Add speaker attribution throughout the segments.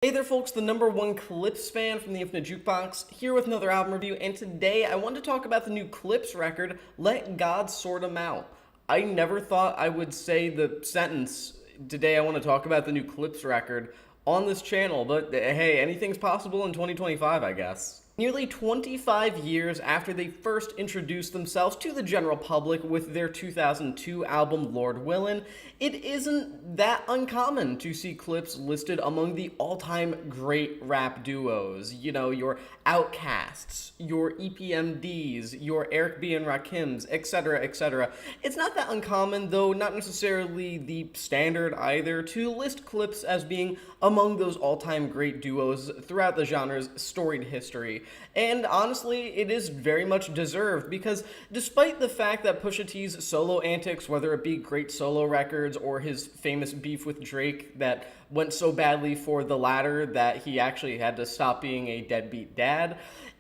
Speaker 1: Hey there folks, the #1 Clipse fan from the Infinite Jukebox, here with another album review, and today I want to talk about the new Clipse record, Let God Sort 'Em Out. I never thought I would say the sentence, today I want to talk about the new Clipse record, on this channel, but hey, anything's possible in 2025, I guess. Nearly 25 years after they first introduced themselves to the general public with their 2002 album Lord Willin', it isn't that uncommon to see Clipse listed among the all-time great rap duos. You know, your Outcasts, your EPMDs, your Eric B. and Rakims, etc., etc. It's not that uncommon, though not necessarily the standard either, to list Clipse as being among those all-time great duos throughout the genre's storied history. And honestly, it is very much deserved, because despite the fact that Pusha T's solo antics, whether it be great solo records or his famous beef with Drake that went so badly for the latter that he actually had to stop being a deadbeat dad,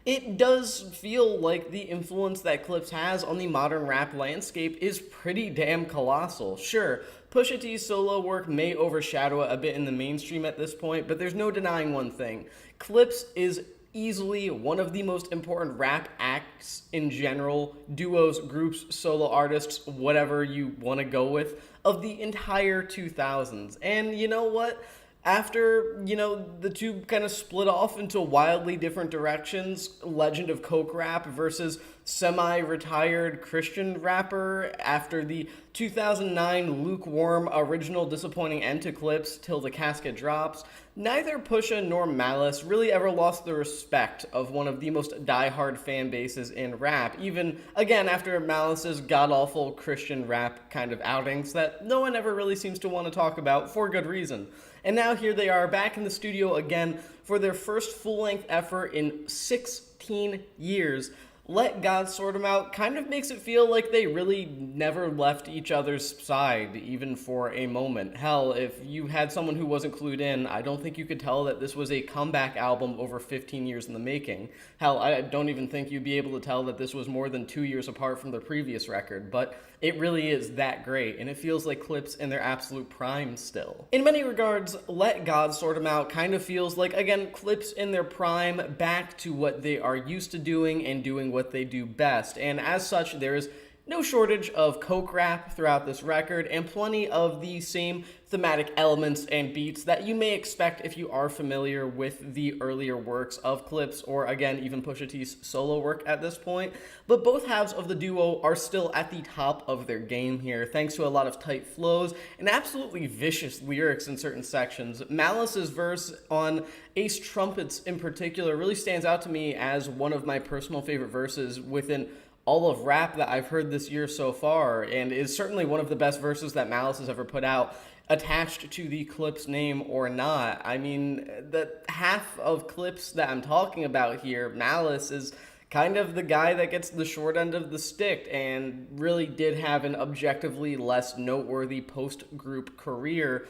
Speaker 1: it does feel like the influence that Clipse has on the modern rap landscape is pretty damn colossal. Sure, Pusha T's solo work may overshadow it a bit in the mainstream at this point, but there's no denying one thing. Clipse is easily one of the most important rap acts in general, duos, groups, solo artists, whatever you want to go with, of the entire 2000s. And you know what? After, the two kind of split off into wildly different directions, Legend of Coke rap versus semi-retired Christian rapper, after the 2009 lukewarm original disappointing end to Clipse Till the Casket Drops, neither Pusha nor Malice really ever lost the respect of one of the most die-hard fan bases in rap, even, again, after Malice's god-awful Christian rap kind of outings that no one ever really seems to want to talk about, for good reason. And now here they are back in the studio again for their first full-length effort in 16 years. Let God Sort 'Em Out kind of makes it feel like they really never left each other's side, even for a moment. Hell, if you had someone who wasn't clued in, I don't think you could tell that this was a comeback album over 15 years in the making. Hell, I don't even think you'd be able to tell that this was more than 2 years apart from the previous record, but it really is that great, and it feels like Clipse in their absolute prime still. In many regards, Let God Sort 'Em Out kind of feels like, again, Clipse in their prime, back to what they are used to doing and doing what they do best. And as such, there is no shortage of coke rap throughout this record, and plenty of the same thematic elements and beats that you may expect if you are familiar with the earlier works of Clipse, or again, even Pusha T's solo work at this point. But both halves of the duo are still at the top of their game here, thanks to a lot of tight flows and absolutely vicious lyrics in certain sections. Malice's verse on Ace Trumpets in particular really stands out to me as one of my personal favorite verses within all of rap that I've heard this year so far, and is certainly one of the best verses that Malice has ever put out, attached to the Clipse name or not. I mean, the half of Clipse that I'm talking about here, Malice, is kind of the guy that gets the short end of the stick, and really did have an objectively less noteworthy post-group career,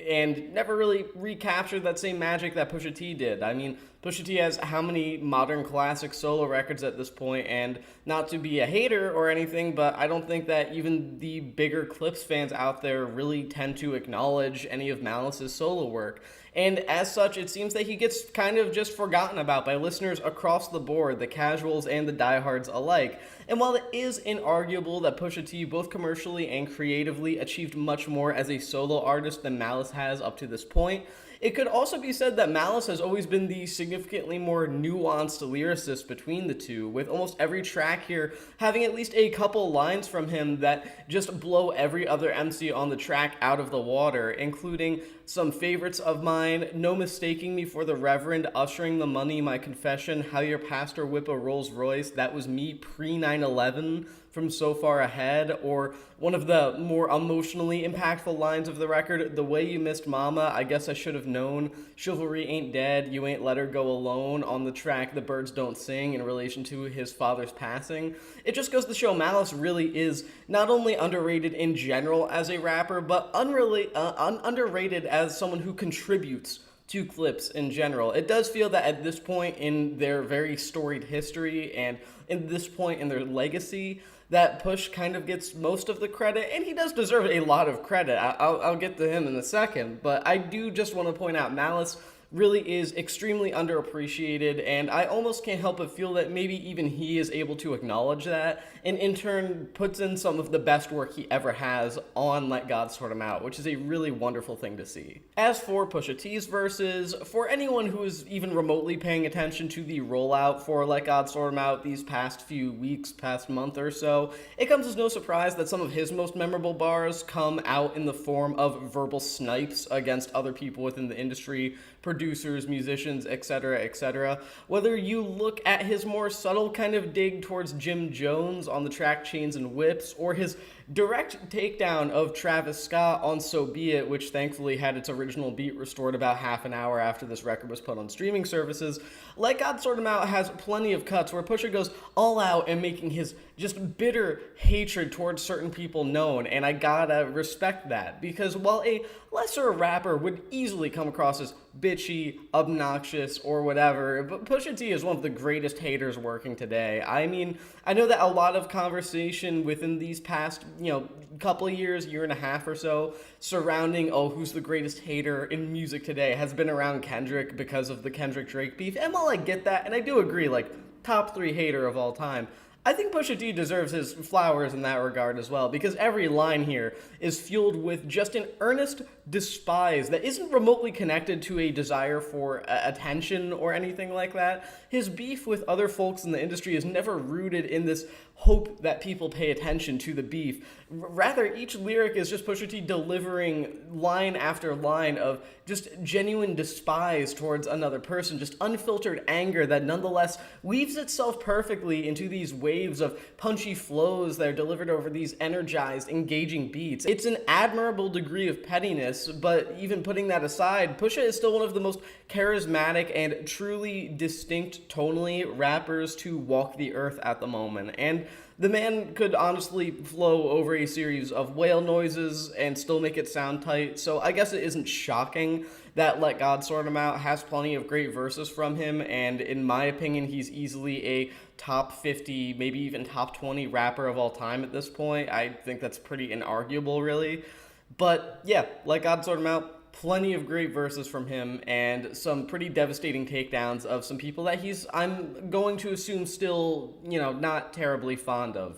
Speaker 1: and never really recaptured that same magic that Pusha T did. I mean, Pusha T has how many modern classic solo records at this point, and not to be a hater or anything, but I don't think that even the bigger Clipse fans out there really tend to acknowledge any of Malice's solo work. And as such, it seems that he gets kind of just forgotten about by listeners across the board, the casuals and the diehards alike. And while it is inarguable that Pusha T, both commercially and creatively, achieved much more as a solo artist than Malice has up to this point, it could also be said that Malice has always been the significantly more nuanced lyricist between the two, with almost every track here having at least a couple lines from him that just blow every other MC on the track out of the water, including some favorites of mine: No Mistaking Me for the Reverend, Ushering the Money, My Confession, How Your Pastor Whip a Rolls Royce, That Was Me Pre-9/11 from So Far Ahead, or one of the more emotionally impactful lines of the record, The Way You Missed Mama, I Guess I Should Have Known, Chivalry Ain't Dead, You Ain't Let Her Go Alone, on the track The Birds Don't Sing, in relation to his father's passing. It just goes to show Malice really is not only underrated in general as a rapper, but underrated as someone who contributes to Clipse in general. It does feel that at this point in their very storied history, and in this point in their legacy, that Push kind of gets most of the credit, and he does deserve a lot of credit. I'll get to him in a second, but I do just want to point out Malice really is extremely underappreciated, and I almost can't help but feel that maybe even he is able to acknowledge that, and in turn puts in some of the best work he ever has on Let God Sort Him Out, which is a really wonderful thing to see. As for Pusha T's verses, for anyone who is even remotely paying attention to the rollout for Let God Sort Him Out these past few weeks, past month or so, it comes as no surprise that some of his most memorable bars come out in the form of verbal snipes against other people within the industry, producers, musicians, etc., etc. Whether you look at his more subtle kind of dig towards Jim Jones on the track Chains and Whips, or his direct takedown of Travis Scott on So Be It, which thankfully had its original beat restored about half an hour after this record was put on streaming services, Let God Sort Him Out has plenty of cuts where Pusha goes all out and making his just bitter hatred towards certain people known, and I gotta respect that, because while a lesser rapper would easily come across as bitchy, obnoxious, or whatever, but Pusha T is one of the greatest haters working today. I mean, I know that a lot of conversation within these past, couple of years, year and a half or so, surrounding, who's the greatest hater in music today, has been around Kendrick because of the Kendrick-Drake beef, and while I get that, and I do agree, top 3 hater of all time, I think Pusha T deserves his flowers in that regard as well, because every line here is fueled with just an earnest despise that isn't remotely connected to a desire for attention or anything like that. His beef with other folks in the industry is never rooted in this hope that people pay attention to the beef. Rather, each lyric is just Pusha T delivering line after line of just genuine despise towards another person, just unfiltered anger that nonetheless weaves itself perfectly into these waves of punchy flows that are delivered over these energized, engaging beats. It's an admirable degree of pettiness, but even putting that aside, Pusha is still one of the most charismatic and truly distinct tonally rappers to walk the earth at the moment. And the man could honestly flow over a series of whale noises and still make it sound tight, so I guess it isn't shocking that Let God Sort Him Out has plenty of great verses from him, and in my opinion, he's easily a top 50, maybe even top 20 rapper of all time at this point. I think that's pretty inarguable, really. But yeah, Let God Sort Him Out, plenty of great verses from him, and some pretty devastating takedowns of some people that I'm going to assume still, not terribly fond of.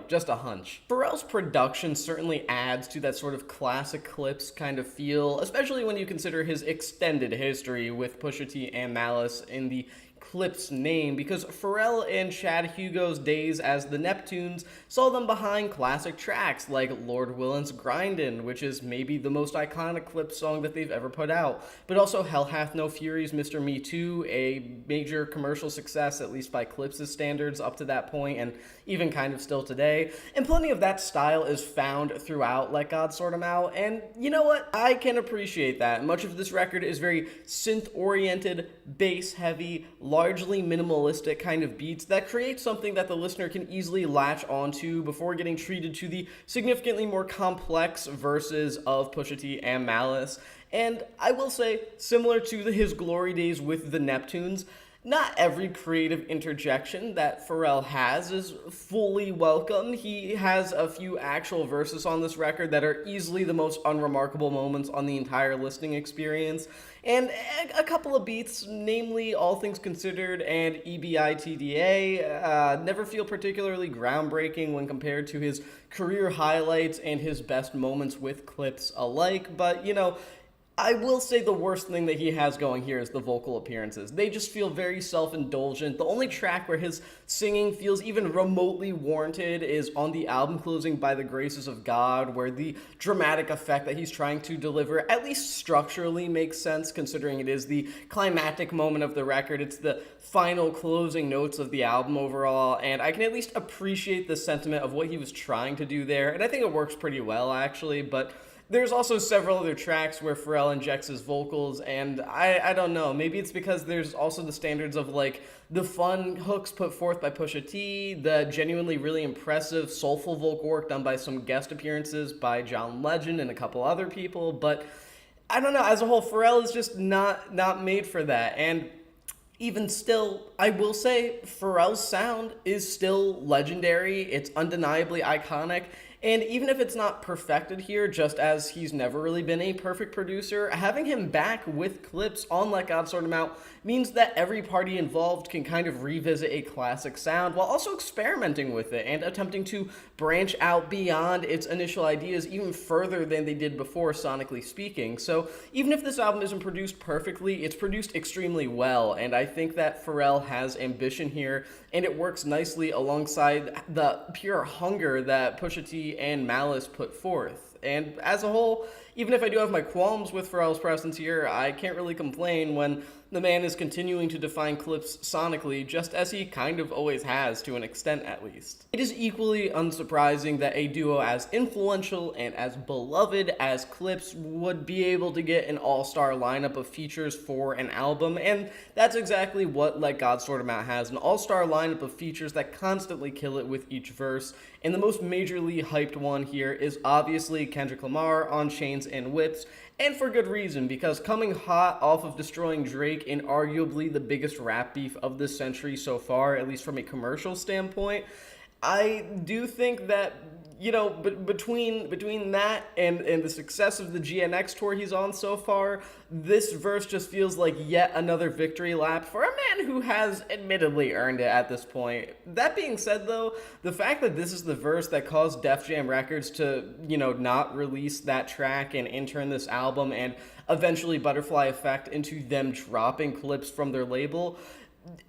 Speaker 1: Just a hunch. Pharrell's production certainly adds to that sort of classic Clipse kind of feel, especially when you consider his extended history with Pusha T and Malice in the Clipse name, because Pharrell and Chad Hugo's days as the Neptunes saw them behind classic tracks like Lord Willin's Grindin', which is maybe the most iconic Clipse song that they've ever put out, but also Hell Hath No Fury's Mr. Me Too, a major commercial success, at least by Clipse's standards up to that point, and even kind of still today, and plenty of that style is found throughout Let God Sort Him Out, and you know what? I can appreciate that. Much of this record is very synth-oriented, bass-heavy, largely minimalistic kind of beats that create something that the listener can easily latch onto before getting treated to the significantly more complex verses of Pusha T and Malice. And I will say, similar to his glory days with the Neptunes, not every creative interjection that Pharrell has is fully welcome. He has a few actual verses on this record that are easily the most unremarkable moments on the entire listening experience, and a couple of beats, namely All Things Considered and EBITDA, never feel particularly groundbreaking when compared to his career highlights and his best moments with Clipse alike, but I will say the worst thing that he has going here is the vocal appearances. They just feel very self-indulgent. The only track where his singing feels even remotely warranted is on the album closing By the Graces of God, where the dramatic effect that he's trying to deliver, at least structurally, makes sense, considering it is the climactic moment of the record. It's the final closing notes of the album overall, and I can at least appreciate the sentiment of what he was trying to do there, and I think it works pretty well, actually, but there's also several other tracks where Pharrell injects his vocals, and I don't know, maybe it's because there's also the standards of, the fun hooks put forth by Pusha T, the genuinely really impressive, soulful vocal work done by some guest appearances by John Legend and a couple other people, but I don't know, as a whole, Pharrell is just not made for that, and even still, I will say Pharrell's sound is still legendary, it's undeniably iconic, And even if it's not perfected here, just as he's never really been a perfect producer, having him back with Clipse on Let God Sort Him Out means that every party involved can kind of revisit a classic sound while also experimenting with it and attempting to branch out beyond its initial ideas even further than they did before, sonically speaking. So even if this album isn't produced perfectly, it's produced extremely well, and I think that Pharrell has ambition here, and it works nicely alongside the pure hunger that Pusha T and Malice put forth. And as a whole, even if I do have my qualms with Pharrell's presence here, I can't really complain when the man is continuing to define Clipse sonically, just as he kind of always has, to an extent at least. It is equally unsurprising that a duo as influential and as beloved as Clipse would be able to get an all-star lineup of features for an album, and that's exactly what Let God Sort Him Out has, an all-star lineup of features that constantly kill it with each verse, and the most majorly hyped one here is obviously Kendrick Lamar on Chains and Whips, and for good reason, because coming hot off of destroying Drake in arguably the biggest rap beef of this century so far, at least from a commercial standpoint, I do think that, you know, between that and the success of the GNX tour he's on so far, this verse just feels like yet another victory lap for a man who has admittedly earned it at this point. That being said, though, the fact that this is the verse that caused Def Jam Records to, you know, not release that track and intern this album and eventually Butterfly Effect into them dropping Clipse from their label,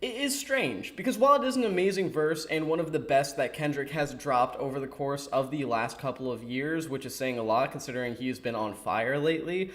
Speaker 1: it is strange, because while it is an amazing verse and one of the best that Kendrick has dropped over the course of the last couple of years, which is saying a lot considering he has been on fire lately,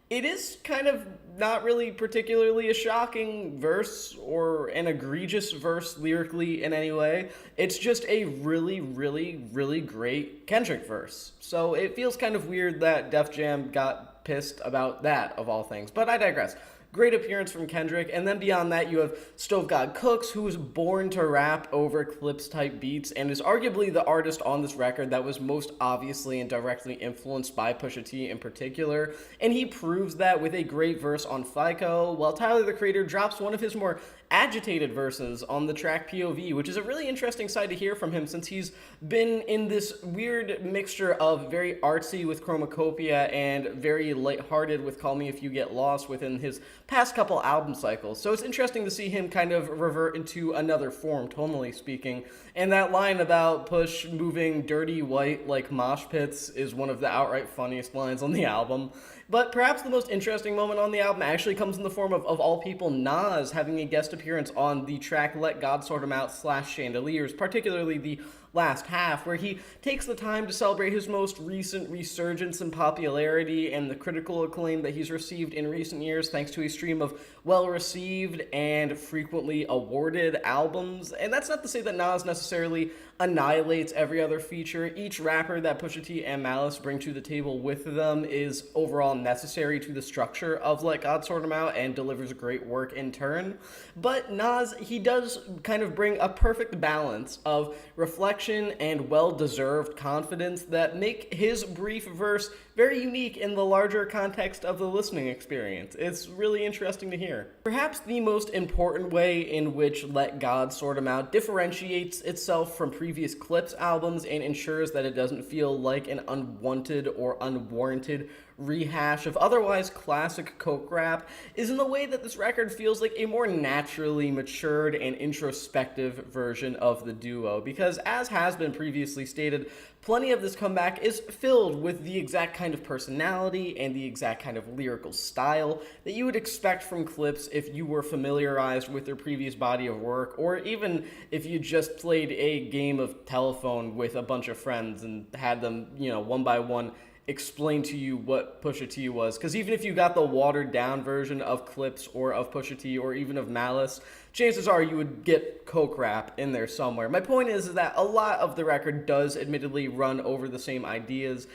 Speaker 1: it is kind of not really particularly a shocking verse or an egregious verse lyrically in any way. It's just a really, really, really great Kendrick verse. So it feels kind of weird that Def Jam got pissed about that, of all things. But I digress. Great appearance from Kendrick, and then beyond that you have Stove God Cooks, who was born to rap over Clipse-type beats and is arguably the artist on this record that was most obviously and directly influenced by Pusha T in particular, and he proves that with a great verse on FICO, while Tyler, the Creator, drops one of his more agitated verses on the track POV, which is a really interesting side to hear from him since he's been in this weird mixture of very artsy with Chromacopia and very lighthearted with Call Me If You Get Lost within his past couple album cycles. So it's interesting to see him kind of revert into another form, tonally speaking. And that line about Push moving dirty white like mosh pits is one of the outright funniest lines on the album. But perhaps the most interesting moment on the album actually comes in the form of all people, Nas having a guest appearance on the track Let God Sort Him Out / Chandeliers, particularly the last half, where he takes the time to celebrate his most recent resurgence in popularity and the critical acclaim that he's received in recent years thanks to a stream of well-received and frequently awarded albums. And that's not to say that Nas necessarily annihilates every other feature. Each rapper that Pusha T and Malice bring to the table with them is overall necessary to the structure of Let God Sort Him Out and delivers great work in turn. But Nas, he does kind of bring a perfect balance of reflection and well-deserved confidence that make his brief verse very unique in the larger context of the listening experience. It's really interesting to hear. Perhaps the most important way in which Let God Sort Him Out differentiates itself from previous Clipse albums and ensures that it doesn't feel like an unwanted or unwarranted rehash of otherwise classic coke rap is in the way that this record feels like a more naturally matured and introspective version of the duo, because as has been previously stated, plenty of this comeback is filled with the exact kind of personality and the exact kind of lyrical style that you would expect from Clipse if you were familiarized with their previous body of work, or even if you just played a game of telephone with a bunch of friends and had them, you know, one by one explain to you what Pusha T was. Because even if you got the watered down version of Clipse or of Pusha T or even of Malice, chances are you would get coke rap in there somewhere. My point is that a lot of the record does admittedly run over the same ideas,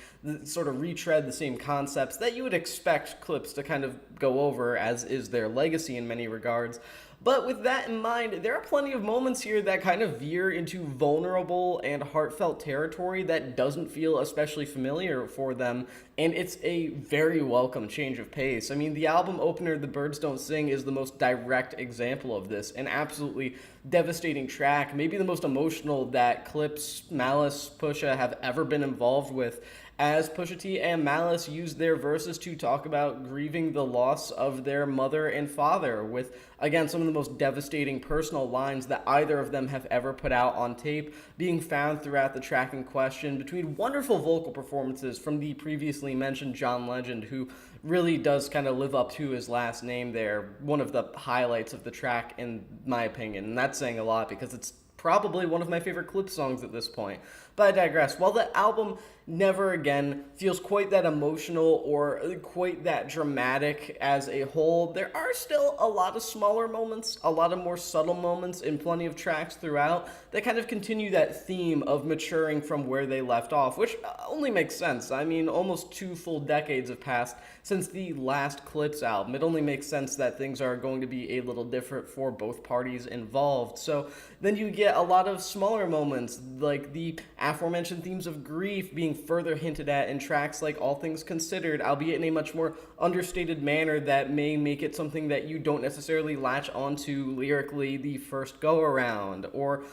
Speaker 1: sort of retread the same concepts that you would expect Clipse to kind of go over, as is their legacy in many regards. But with that in mind, there are plenty of moments here that kind of veer into vulnerable and heartfelt territory that doesn't feel especially familiar for them, and it's a very welcome change of pace. I mean, the album opener, The Birds Don't Sing, is the most direct example of this, an absolutely devastating track, maybe the most emotional that Clipse, Malice, Pusha have ever been involved with, as Pusha T and Malice use their verses to talk about grieving the loss of their mother and father, with, again, some of the most devastating personal lines that either of them have ever put out on tape being found throughout the track in question, between wonderful vocal performances from the previously mentioned John Legend, who really does kind of live up to his last name there, one of the highlights of the track in my opinion, and that's saying a lot because it's probably one of my favorite Clipse songs at this point. But I digress. While the album never again feels quite that emotional or quite that dramatic as a whole, there are still a lot of smaller moments, a lot of more subtle moments in plenty of tracks throughout that kind of continue that theme of maturing from where they left off, which only makes sense. I mean, almost 2 full decades have passed since the last Clipse album. It only makes sense that things are going to be a little different for both parties involved. So then you get a lot of smaller moments, like the aforementioned themes of grief being further hinted at in tracks like All Things Considered, albeit in a much more understated manner that may make it something that you don't necessarily latch onto lyrically the first go around. Or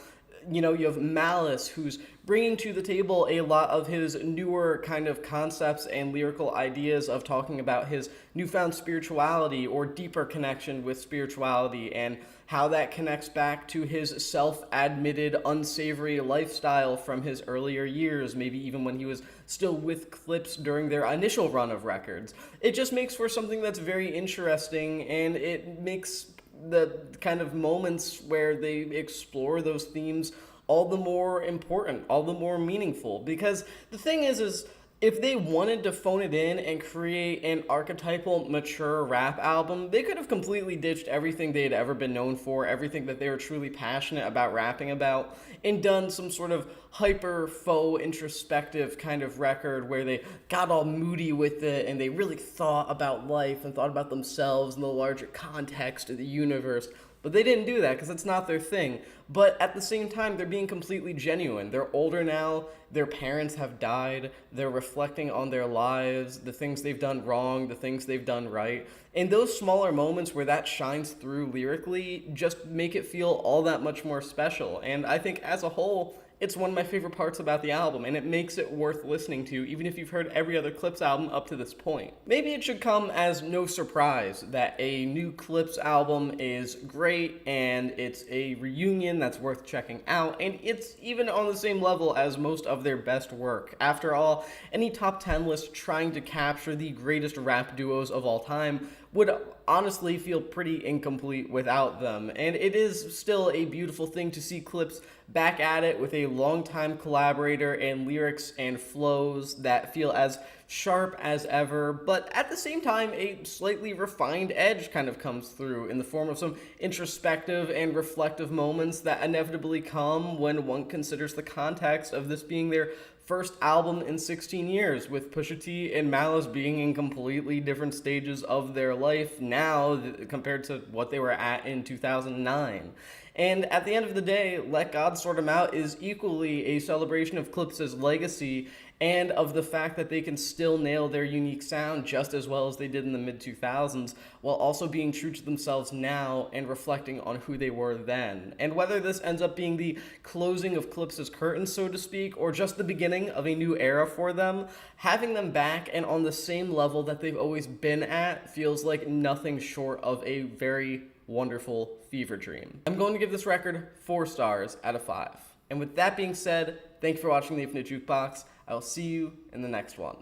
Speaker 1: you know, you have Malice, who's bringing to the table a lot of his newer kind of concepts and lyrical ideas of talking about his newfound spirituality or deeper connection with spirituality, and how that connects back to his self-admitted unsavory lifestyle from his earlier years, maybe even when he was still with Clipse during their initial run of records. It just makes for something that's very interesting, and it makes the kind of moments where they explore those themes all the more important, all the more meaningful. Because the thing is if they wanted to phone it in and create an archetypal, mature rap album, they could have completely ditched everything they had ever been known for, everything that they were truly passionate about rapping about, and done some sort of hyper faux introspective kind of record where they got all moody with it and they really thought about life and thought about themselves and the larger context of the universe. But they didn't do that because it's not their thing. But at the same time, they're being completely genuine. They're older now, their parents have died, they're reflecting on their lives, the things they've done wrong, the things they've done right. And those smaller moments where that shines through lyrically just make it feel all that much more special. And I think as a whole, it's one of my favorite parts about the album, and it makes it worth listening to, even if you've heard every other Clipse album up to this point. Maybe it should come as no surprise that a new Clipse album is great, and it's a reunion that's worth checking out, and it's even on the same level as most of their best work. After all, any top 10 list trying to capture the greatest rap duos of all time would honestly feel pretty incomplete without them. And it is still a beautiful thing to see Clipse back at it with a longtime collaborator and lyrics and flows that feel as sharp as ever, but at the same time, a slightly refined edge kind of comes through in the form of some introspective and reflective moments that inevitably come when one considers the context of this being their first album in 16 years, with Pusha T and Malice being in completely different stages of their life now compared to what they were at in 2009. And at the end of the day, Let God Sort 'Em Out is equally a celebration of Clipse's legacy and of the fact that they can still nail their unique sound just as well as they did in the mid-2000s, while also being true to themselves now and reflecting on who they were then. And whether this ends up being the closing of Clipse's curtain, so to speak, or just the beginning of a new era for them, having them back and on the same level that they've always been at feels like nothing short of a very wonderful fever dream. I'm going to give this record 4 stars out of 5. And with that being said, thank you for watching The Infinite Jukebox. I will see you in the next one.